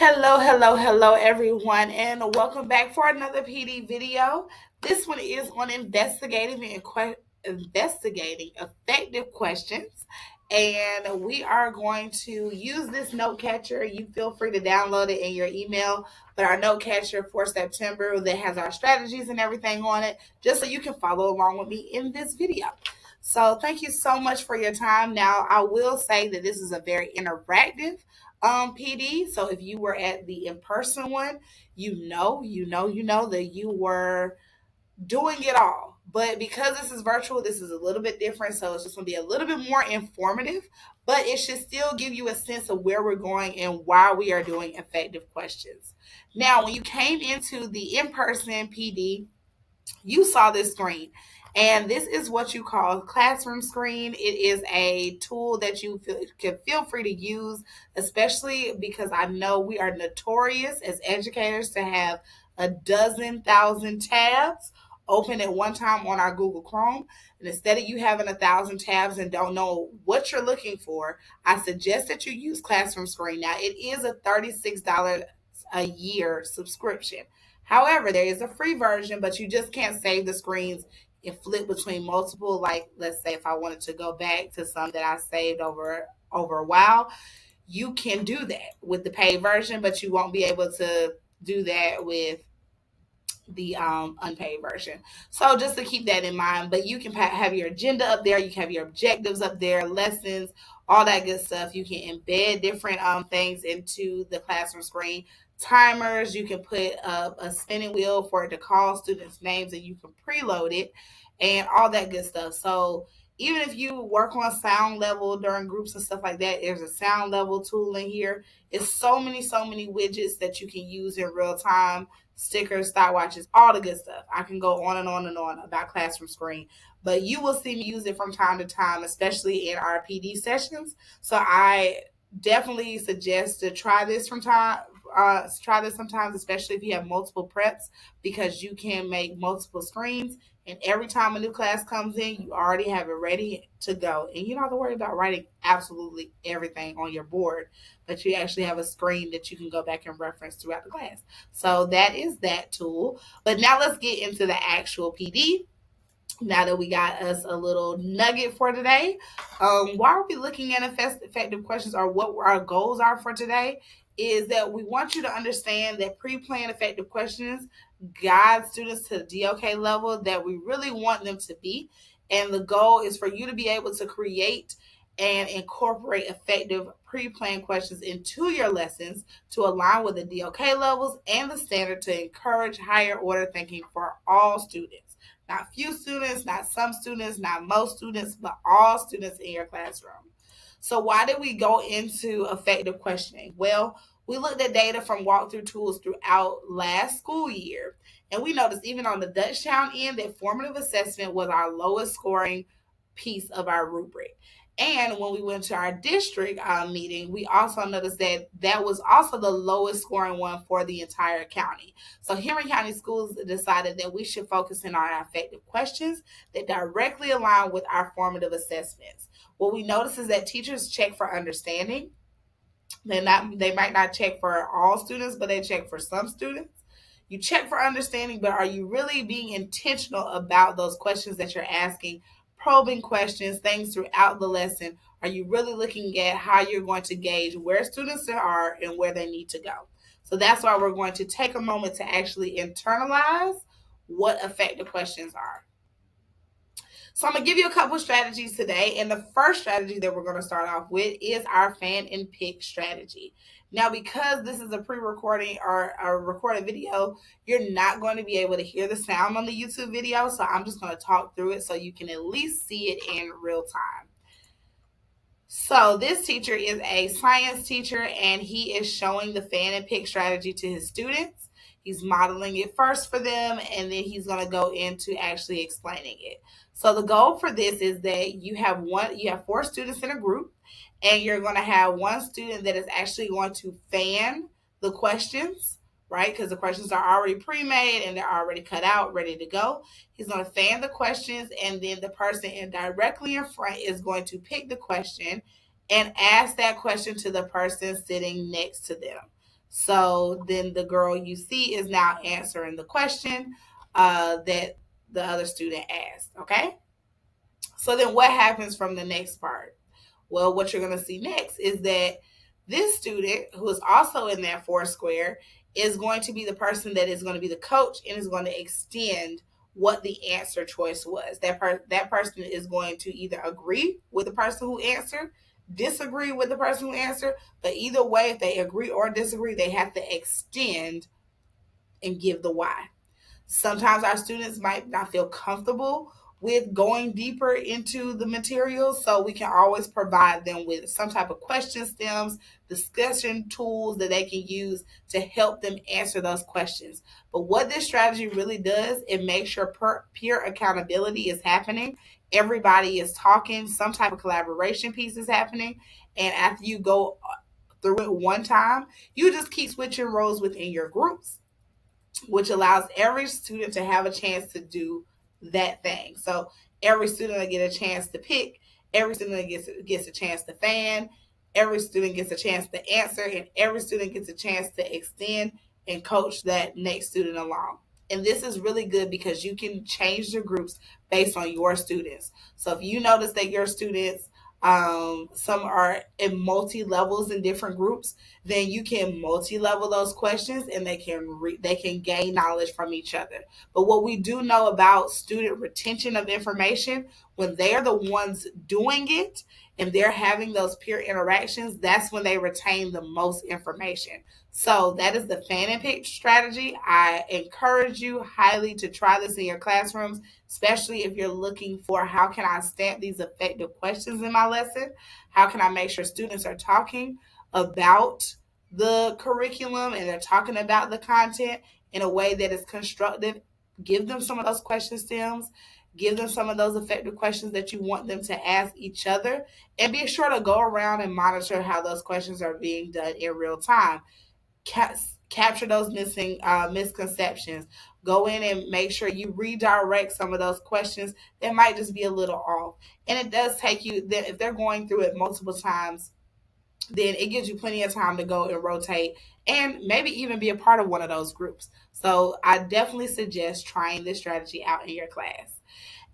Hello, everyone, and welcome back for another PD video. This one is on investigating effective questions, and we are going to use this note catcher. You feel free to download it in your email, but our note catcher for September that has our strategies and everything on it, just so you can follow along with me in this video. So, thank you so much for your time. Now, I will say that this is a very interactive PD. So if you were at the in-person one, you know that you were doing it all. But because this is virtual, this is a little bit different. So it's just gonna be a little bit more informative, but it should still give you a sense of where we're going and why we are doing effective questions. Now, when you came into the in-person PD, you saw this screen. And this is what you call a classroom screen. It is a tool that can feel free to use, especially because I know we are notorious as educators to have a dozen thousand tabs open at one time on our Google Chrome. And instead of you having 1,000 tabs and don't know what you're looking for, I suggest that you use Classroom Screen. Now, it is a $36 a year subscription. However, there is a free version, but you just can't save the screens and flip between multiple. Like, let's say if I wanted to go back to some that I saved over a while, you can do that with the paid version, but you won't be able to do that with the unpaid version. So just to keep that in mind, but you can have your agenda up there, you can have your objectives up there, lessons, all that good stuff. You can embed different things into the classroom screen. Timers, you can put a spinning wheel for it to call students' names, and you can preload it and all that good stuff. So even if you work on sound level during groups and stuff like that, there's a sound level tool in here. It's so many widgets that you can use in real time, stickers, stopwatches, all the good stuff. I can go on and on and on about Classroom Screen, but you will see me use it from time to time, especially in our PD sessions. So I definitely suggest to try this from time. Try this sometimes, especially if you have multiple preps, because you can make multiple screens. And every time a new class comes in, you already have it ready to go. And you don't have to worry about writing absolutely everything on your board, but you actually have a screen that you can go back and reference throughout the class. So that is that tool. But now let's get into the actual PD. Now that we got us a little nugget for today, why are we looking at effective questions, or what our goals are for today? Is that we want you to understand that pre-planned effective questions guide students to the DOK level that we really want them to be. And the goal is for you to be able to create and incorporate effective pre-planned questions into your lessons to align with the DOK levels and the standard to encourage higher order thinking for all students. Not few students, not some students, not most students, but all students in your classroom. So why did we go into effective questioning? Well, we looked at data from walkthrough tools throughout last school year, and we noticed even on the Dutchtown end that formative assessment was our lowest scoring piece of our rubric. And when we went to our district meeting, we also noticed that that was also the lowest scoring one for the entire county. So Henry County Schools decided that we should focus in on our effective questions that directly align with our formative assessments. What we notice is that teachers check for understanding. They might not check for all students, but they check for some students. You check for understanding, but are you really being intentional about those questions that you're asking? Probing questions, things throughout the lesson. Are you really looking at how you're going to gauge where students are and where they need to go? So that's why we're going to take a moment to actually internalize what effective questions are. So I'm going to give you a couple strategies today. And the first strategy that we're going to start off with is our fan and pick strategy. Now, because this is a pre-recording or a recorded video, you're not going to be able to hear the sound on the YouTube video. So I'm just going to talk through it so you can at least see it in real time. So this teacher is a science teacher, and he is showing the fan and pick strategy to his students. He's modeling it first for them, and then he's going to go into actually explaining it. So the goal for this is that you have 4 students in a group, and you're going to have one student that is actually going to fan the questions, right? Because the questions are already pre-made and they're already cut out, ready to go. He's going to fan the questions, and then the person directly in front is going to pick the question and ask that question to the person sitting next to them. So then the girl you see is now answering the question that the other student asked. Okay. So then what happens from the next part? Well, what you're going to see next is that this student, who is also in that four square, is going to be the person that is going to be the coach and is going to extend what the answer choice was. That person is going to either agree with the person who answered, disagree with the person who answered, but either way, if they agree or disagree, they have to extend and give the why. Sometimes our students might not feel comfortable with going deeper into the materials, so we can always provide them with some type of question stems, discussion tools that they can use to help them answer those questions. But what this strategy really does, it makes sure peer accountability is happening. Everybody is talking, some type of collaboration piece is happening, and after you go through it one time, you just keep switching roles within your groups, which allows every student to have a chance to do that thing. So every student will get a chance to pick, every student gets a chance to fan, every student gets a chance to answer, and every student gets a chance to extend and coach that next student along. And this is really good because you can change the groups based on your students. So if you notice that your students, some are in multi levels in different groups, then you can multi-level those questions and they can gain knowledge from each other. But what we do know about student retention of information, when they're the ones doing it and they're having those peer interactions, that's when they retain the most information. So that is the fan and pick strategy. I encourage you highly to try this in your classrooms, especially if you're looking for how can I stamp these effective questions in my lesson? How can I make sure students are talking about the curriculum and they're talking about the content in a way that is constructive? Give them some of those question stems, give them some of those effective questions that you want them to ask each other, and be sure to go around and monitor how those questions are being done in real time. Capture those missing misconceptions. Go in and make sure you redirect some of those questions that might just be a little off. And it does take you, if they're going through it multiple times, then it gives you plenty of time to go and rotate and maybe even be a part of one of those groups. So I definitely suggest trying this strategy out in your class.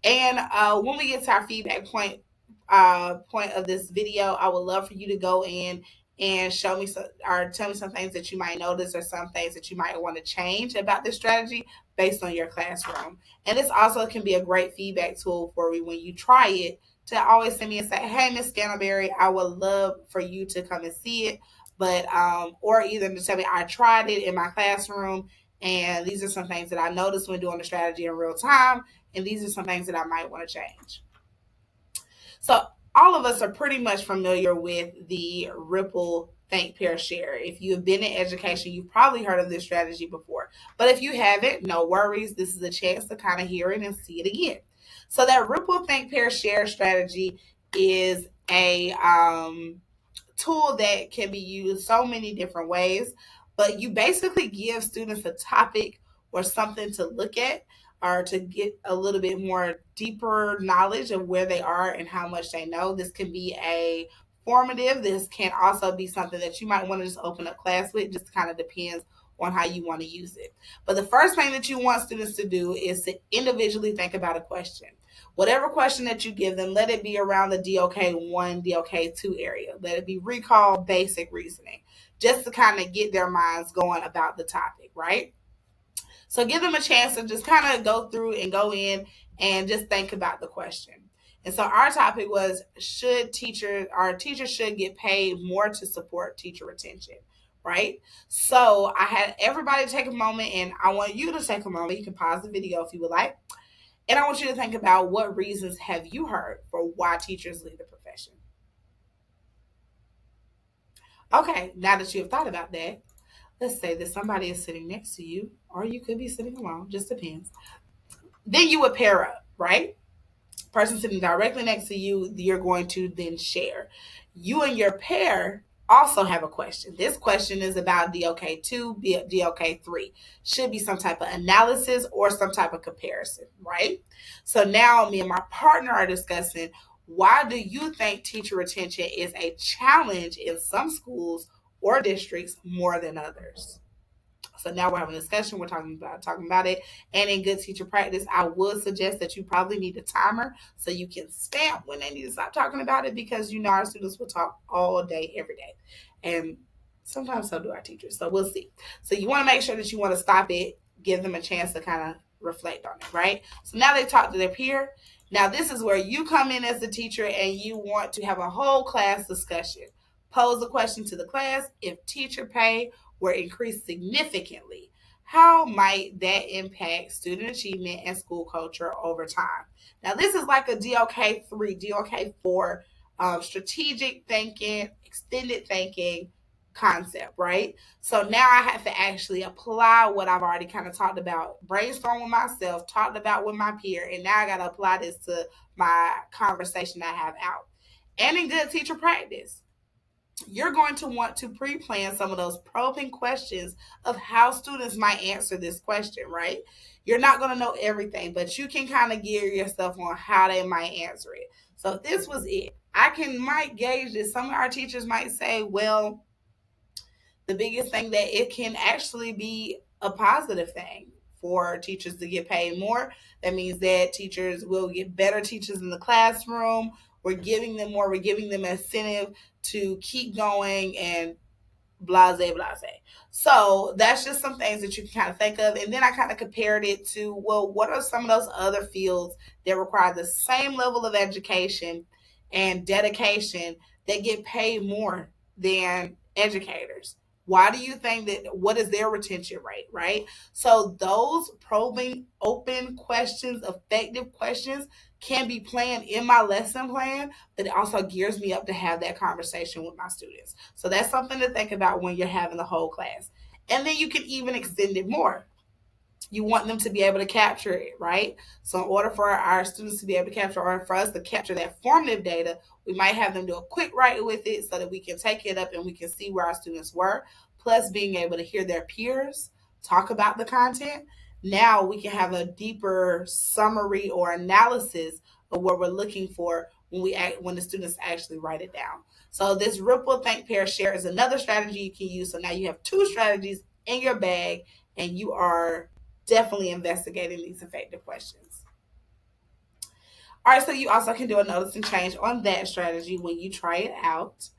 And when we get to our feedback point of this video, I would love for you to go in and show me some, or tell me some things that you might notice or some things that you might want to change about this strategy based on your classroom. And this also can be a great feedback tool for you when you try it, to always send me and say, hey, Miss Scantleberry, I would love for you to come and see it. But or either to tell me I tried it in my classroom and these are some things that I noticed when doing the strategy in real time, and these are some things that I might want to change. So all of us are pretty much familiar with the ripple, think, pair, share. If you have been in education, you've probably heard of this strategy before. But if you haven't, no worries. This is a chance to kind of hear it and see it again. So that ripple, think, pair, share strategy is a tool that can be used so many different ways, but you basically give students a topic or something to look at or to get a little bit more deeper knowledge of where they are and how much they know. This can be a formative. This can also be something that you might want to just open up class with. Just kind of depends on how you want to use it. But the first thing that you want students to do is to individually think about a question. Whatever question that you give them, let it be around the DOK1, DOK2 area. Let it be recall, basic reasoning, just to kind of get their minds going about the topic, right? So give them a chance to just kind of go through and go in and just think about the question. And so our topic was, our teachers should get paid more to support teacher retention, right? So I had everybody take a moment, and I want you to take a moment. You can pause the video if you would like. And I want you to think about, what reasons have you heard for why teachers leave the profession? Okay, now that you have thought about that, let's say that somebody is sitting next to you, or you could be sitting alone, just depends. Then you would pair up, right? Person sitting directly next to you, you're going to then share. You and your pair also have a question. This question is about DOK2, DOK3. Should be some type of analysis or some type of comparison, right? So now me and my partner are discussing, why do you think teacher retention is a challenge in some schools or districts more than others. So now we're having a discussion. We're talking about it. And in good teacher practice, I would suggest that you probably need a timer so you can stamp when they need to stop talking about it, because you know our students will talk all day, every day. And sometimes so do our teachers. So we'll see. So you want to make sure that you want to stop it, give them a chance to kind of reflect on it, right? So now they talk to their peer. Now this is where you come in as the teacher and you want to have a whole class discussion. Pose a question to the class. If teacher pay were increased significantly, how might that impact student achievement and school culture over time? Now, this is like a DOK3, DOK4 strategic thinking, extended thinking concept, right? So now I have to actually apply what I've already kind of talked about, brainstorm with myself, talked about with my peer, and now I got to apply this to my conversation I have out. And in good teacher practice, you're going to want to pre-plan some of those probing questions of how students might answer this question, right? You're not going to know everything, but you can kind of gear yourself on how they might answer it. So if this was it, might gauge this. Some of our teachers might say, well, the biggest thing that it can actually be a positive thing for teachers to get paid more. That means that teachers will get better teachers in the classroom. We're giving them more. We're giving them incentive to keep going and blase, blase. So that's just some things that you can kind of think of. And then I kind of compared it to, well, what are some of those other fields that require the same level of education and dedication that get paid more than educators? Why do you think that? What is their retention rate, right? So those probing, open questions, effective questions can be planned in my lesson plan, but it also gears me up to have that conversation with my students. So that's something to think about when you're having the whole class. And then you can even extend it more. You want them to be able to capture it, right? So in order for our students to be able to capture, or for us to capture that formative data, we might have them do a quick write with it so that we can take it up and we can see where our students were, plus being able to hear their peers talk about the content. Now we can have a deeper summary or analysis of what we're looking for when the students actually write it down. So this ripple, think, pair, share is another strategy you can use. So now you have two strategies in your bag, and you are definitely investigating these effective questions. All right, so you also can do a notice and change on that strategy when you try it out.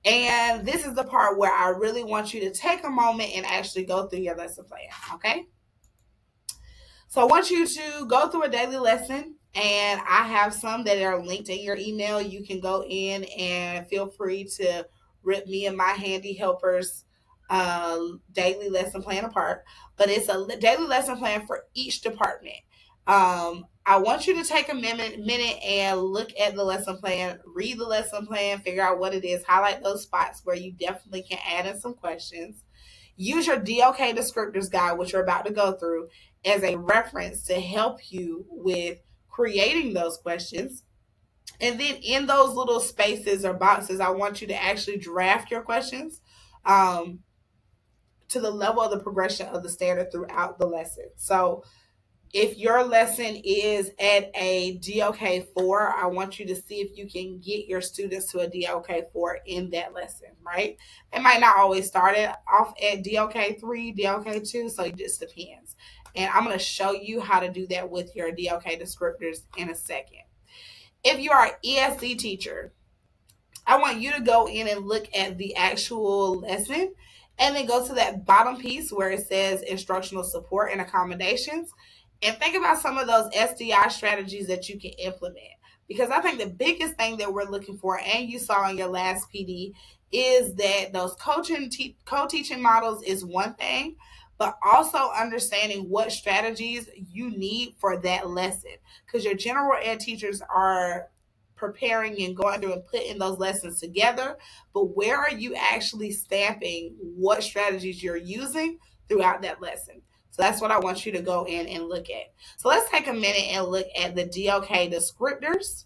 And this is the part where I really want you to take a moment and actually go through your lesson plan, okay? So I want you to go through a daily lesson, and I have some that are linked in your email. You can go in and feel free to rip me and my handy helpers daily lesson plan apart, but it's a daily lesson plan for each department. I want you to take a minute and look at the lesson plan, read the lesson plan, figure out what it is, highlight those spots where you definitely can add in some questions. Use your DOK descriptors guide, which you're about to go through, as a reference to help you with creating those questions. And then in those little spaces or boxes, I want you to actually draft your questions to the level of the progression of the standard throughout the lesson. So if your lesson is at a DOK4, I want you to see if you can get your students to a DOK4 in that lesson, right? It might not always start it off at DOK3, DOK2, so it just depends. And I'm going to show you how to do that with your DOK descriptors in a second. If you are an ESC teacher, I want you to go in and look at the actual lesson and then go to that bottom piece where it says instructional support and accommodations, and think about some of those SDI strategies that you can implement. Because I think the biggest thing that we're looking for, and you saw in your last PD, is that those co-teaching models is one thing, but also understanding what strategies you need for that lesson. Because your general ed teachers are preparing and going through and putting those lessons together, but where are you actually stamping what strategies you're using throughout that lesson? So that's what I want you to go in and look at. So let's take a minute and look at the DOK descriptors.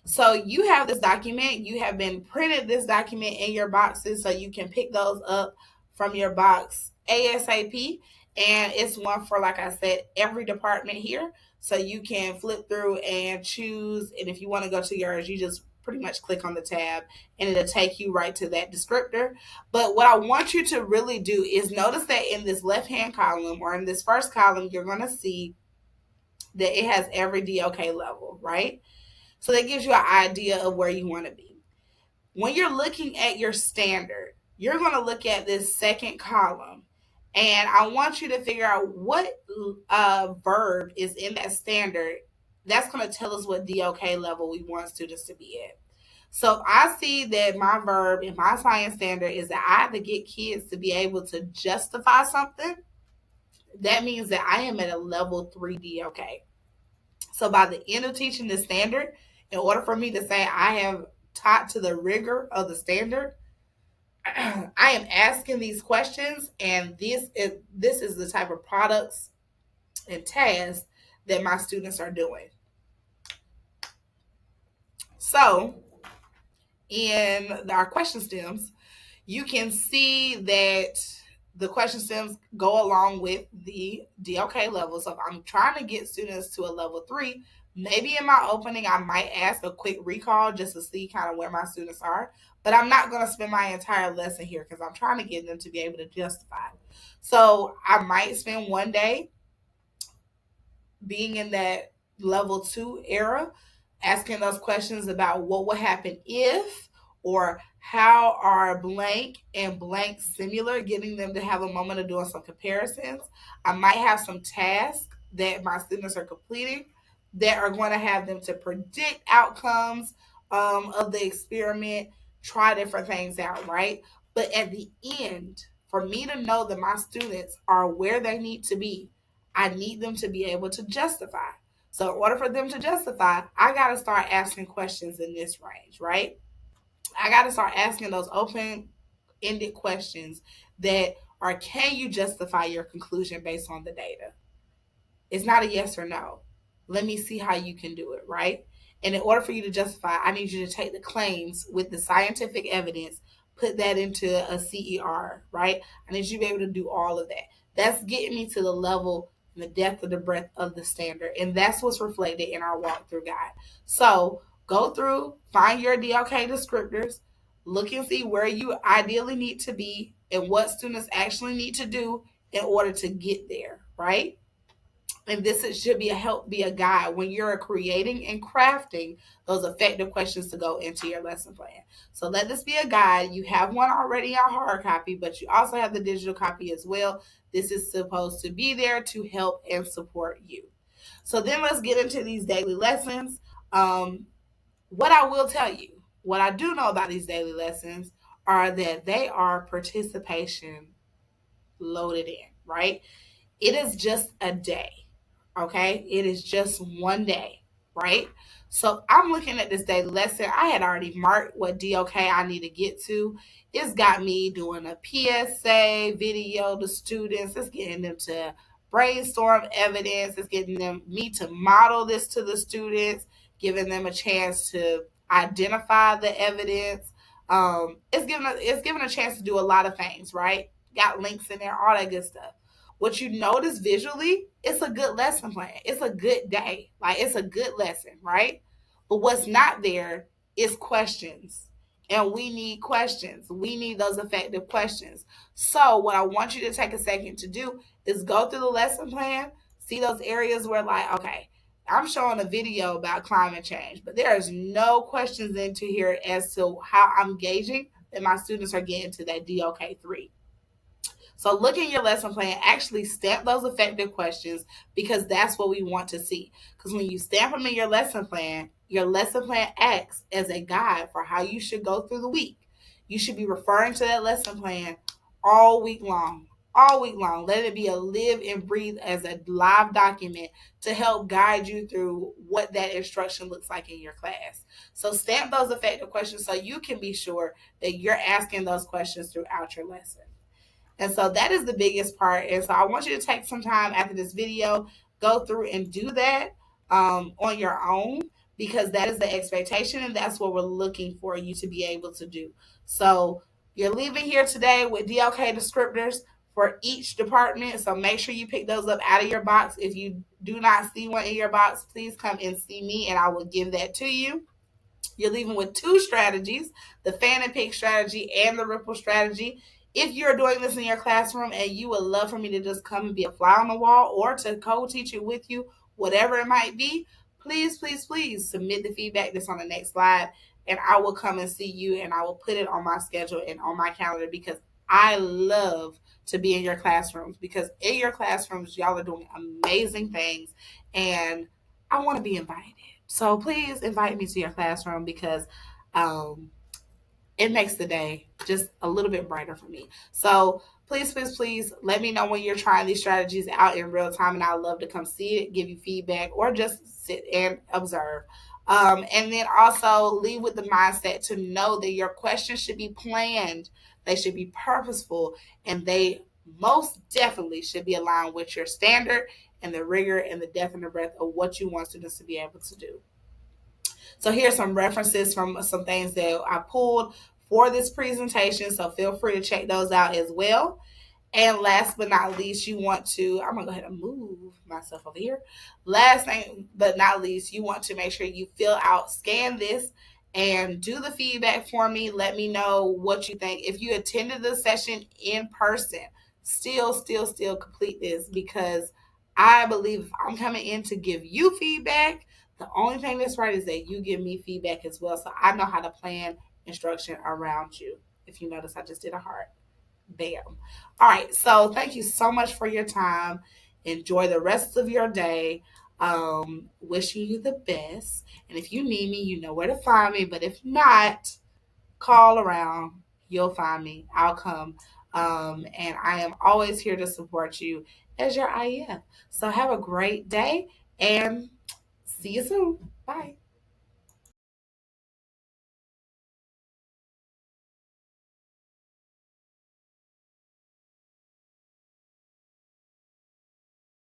So you have this document. You have been printed this document in your boxes so you can pick those up from your box ASAP. And it's one for, like I said, every department here. So you can flip through and choose. And if you want to go to yours, you just pretty much click on the tab and it'll take you right to that descriptor. But what I want you to really do is notice that in this left hand column or in this first column, you're going to see that it has every DOK level, right? So that gives you an idea of where you want to be. When you're looking at your standard, you're going to look at this second column. And I want you to figure out what verb is in that standard. That's going to tell us what DOK level we want students to be at. So if I see that my verb in my science standard is that I have to get kids to be able to justify something, that means that I am at a level 3 DOK. So by the end of teaching the standard, in order for me to say I have taught to the rigor of the standard, I am asking these questions, and this is the type of products and tasks that my students are doing. So in our question stems, you can see that the question stems go along with the DOK level. So if I'm trying to get students to a level 3, maybe in my opening, I might ask a quick recall just to see kind of where my students are. But I'm not going to spend my entire lesson here because I'm trying to get them to be able to justify. So I might spend one day being in that level 2 era, asking those questions about what would happen if, or how are blank and blank similar, getting them to have a moment of doing some comparisons. I might have some tasks that my students are completing that are going to have them to predict outcomes of the experiment, try different things out, right? But at the end, for me to know that my students are where they need to be, I need them to be able to justify. So in order for them to justify, I got to start asking questions in this range, right? I got to start asking those open-ended questions that are, can you justify your conclusion based on the data? It's not a yes or no. Let me see how you can do it, right? And in order for you to justify, I need you to take the claims with the scientific evidence, put that into a CER, right? I need you to be able to do all of that. That's getting me to the level and the depth of the breadth of the standard. And that's what's reflected in our walkthrough guide. So go through, find your DOK descriptors, look and see where you ideally need to be and what students actually need to do in order to get there, right? And this should be a guide when you're creating and crafting those effective questions to go into your lesson plan. So let this be a guide. You have one already on hard copy, but you also have the digital copy as well. This is supposed to be there to help and support you. So then let's get into these daily lessons. What I will tell you, what I do know about these daily lessons are that they are participation loaded in, right? It is just a day. Okay, it is just one day, right? So I'm looking at this daily lesson. I had already marked what DOK I need to get to. It's got me doing a PSA video to students. It's getting them to brainstorm evidence. It's getting me to model this to the students, giving them a chance to identify the evidence. It's giving a chance to do a lot of things, right? Got links in there, all that good stuff. What you notice visually, it's a good lesson plan. It's a good day. Like, it's a good lesson, right? But what's not there is questions. And we need questions. We need those effective questions. So what I want you to take a second to do is go through the lesson plan, see those areas where, like, okay, I'm showing a video about climate change, but there is no questions into here as to how I'm gauging that my students are getting to that DOK 3. So look in your lesson plan, actually stamp those effective questions because that's what we want to see. Because when you stamp them in your lesson plan acts as a guide for how you should go through the week. You should be referring to that lesson plan all week long. All week long. Let it be a live and breathe as a live document to help guide you through what that instruction looks like in your class. So stamp those effective questions so you can be sure that you're asking those questions throughout your lesson. And so that is the biggest part. And so I want you to take some time after this video, go through and do that on your own, because that is the expectation and that's what we're looking for you to be able to do. So you're leaving here today with DOK descriptors for each department. So make sure you pick those up out of your box. If you do not see one in your box, please come and see me and I will give that to you. You're leaving with two strategies, the fan and pick strategy and the ripple strategy. If you're doing this in your classroom and you would love for me to just come and be a fly on the wall or to co-teach it with you, whatever it might be, please, please, please submit the feedback that's on the next slide, and I will come and see you, and I will put it on my schedule and on my calendar, because I love to be in your classrooms, because in your classrooms, y'all are doing amazing things, and I want to be invited. So please invite me to your classroom, because um, it makes the day just a little bit brighter for me. So please, please, please let me know when you're trying these strategies out in real time, and I'd love to come see it, give you feedback, or just sit and observe. And then also leave with the mindset to know that your questions should be planned, they should be purposeful, and they most definitely should be aligned with your standard and the rigor and the depth and the breadth of what you want students to be able to do. So here's some references from some things that I pulled for this presentation. So feel free to check those out as well. And last but not least, you want to, I'm going to go ahead and move myself over here. Last thing but not least, you want to make sure you fill out, scan this, and do the feedback for me. Let me know what you think. If you attended the session in person, still complete this, because I believe if I'm coming in to give you feedback, the only thing that's right is that you give me feedback as well. So I know how to plan instruction around you. If you notice, I just did a heart. Bam. All right. So thank you so much for your time. Enjoy the rest of your day. Wishing you the best. And if you need me, you know where to find me. But if not, call around. You'll find me. I'll come. And I am always here to support you as your IEF. So have a great day and see you soon. Bye.